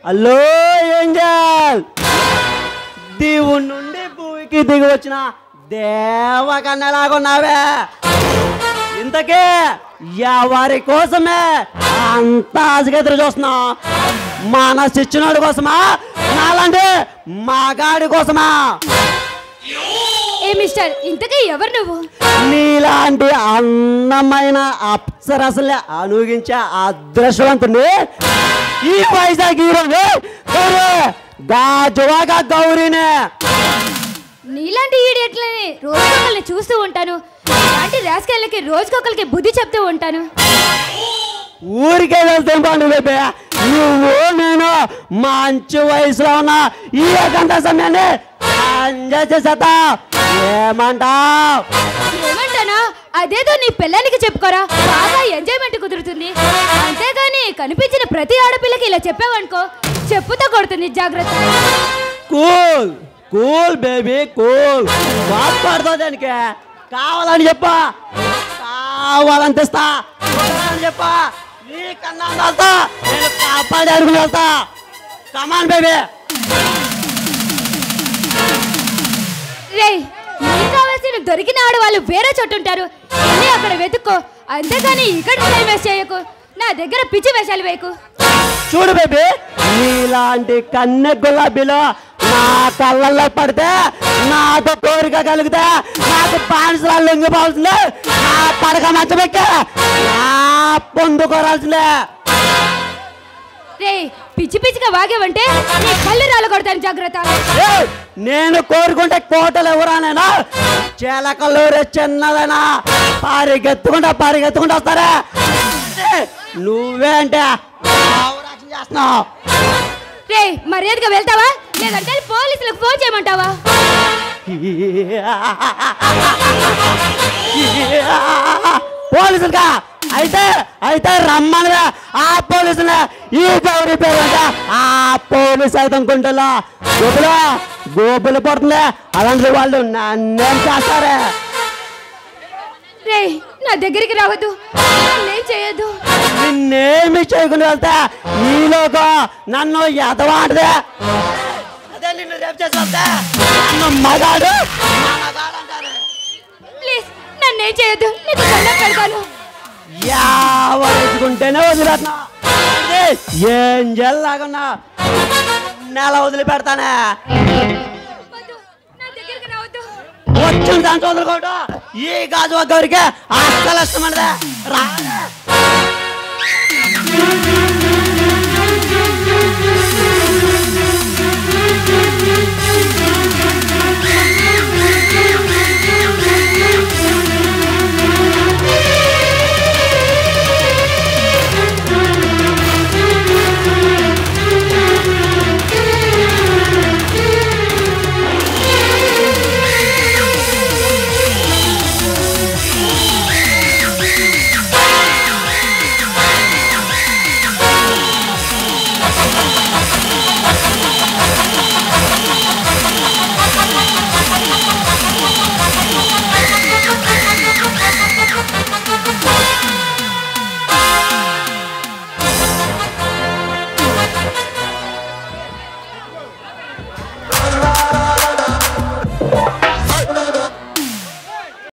Hello Angel, దేవుడి నుండి భూమికి దిగి వచ్చిన దేవకన్యలాగున్నావే. ఇంతకీ ఎవరి కోసమే అంత ఆశగా ఎదురు చూస్తున్నావు? మన శిక్షణుడి కోసమా, నాలాంటి మగాడి కోసమా? ఏ మిస్టర్, ఇంతకీ ఎవరు నువ్వు? నీలాంటి అందమైన అప్సరసలే అనుగించే అదృష్టవంతుని ఈ వైజాగ్ హీరోని గాజువాగా గౌరీనే. నీలాంటి ఈడియట్లని రోజుకొకరిని చూస్తూ ఉంటాను. ఇలాంటి రాజకీయాలకి రోజుకొకరికి బుద్ధి చెప్తూ ఉంటాను. ఊరికే వెళ్తాం పండు బేబే. నువ్వు నేను మంచి వయసులో ఉన్న ఈ గంట సమయాన్ని ఎంజాయ్ చేసేద్దా. ఏమంటావ్? ఏమంటానా? అదేదో నీ పిల్లలకి చెప్పుకోరా, బాగా ఎంజాయ్మెంట్ కుదురుతుంది. అంతేగాని కనిపించిన ప్రతి ఆడపిల్లకి ఇలా చెప్పావనుకో, చెప్పుతో కొడుతుంది. జాగ్రత్త. Cool cool baby cool. బాధపడతావు దానికి. కావాలని చెప్పా, కావాలని తెస్తా అని చెప్పా. నీకన్నా వెళ్తా, నేను కాపాడి అడుగుని వెళ్తా. Come on baby. రే, నీకు కావాల్సిన దొరికిన ఆడవాళ్ళు వేరే చోటు ఉంటారు. వెళ్ళి అక్కడ వెతుక్కో. అంతేగాని ఇక్కడ టైం వేస్ట్ చేయకు. నా దగ్గర పిచ్చి వేషాలు వేయకు. చూడు బేబీ, నీలాంటి కన్నె గులాబీలో నా కళ్ళల్లో పడితే నాకు కోరిక కలిగితే నాకు బానిసలు లొంగిపోవాల్సిందే. నా పడక మంచమెక్కి నా పొందుకోరాల్సిందే. రే, పిచ్చి పిచ్చిగా వాగేవంటే నీ కళ్ళు రాలగొడతాను. జాగ్రత్త. నేను కోరుకుంటే కోటలు ఎవరానైనా చిలకలూరే చిన్నదైనా పరిగెత్తుకుంటా వస్తారా? నువ్వే అంటే చేస్తున్నావు. రే, మర్యాదగా వెళ్తావా లేదంటే పోలీసులకు ఫోన్ చేయమంటావా? పోలీసులుగా అయితే రమ్మనివే. ఆ పోలీసులే ఈ గౌరీ పేరు అంటే ఆ పోలీసు అయితే గుంటలో గోపులు పడుతుంది. అలాంటి వాళ్ళు నన్నేం చేస్తారే? రే, నా దగ్గరికి రావద్దు, నన్నేం చేయొద్దు. నిన్నేమి చేయకుండా వెళ్తే నీలోకి నన్ను ఎదవాంటిదే. అదే నిన్ను రేపు చేసి వస్తే నన్ను మగాడు అంటారు. ప్లీజ్ నన్నేం చేయొద్దు, నీకు దండం పెడతాను. ఎవరేసుకుంటేనే వదిలిపెట్టినా. ఏం జల్లాగున్నా నెల వదిలిపెడతానే. వచ్చిన దాని వదులుకోవటం ఈ గాజు గౌరికి అస్సలు ఇష్టమన్నదే రా.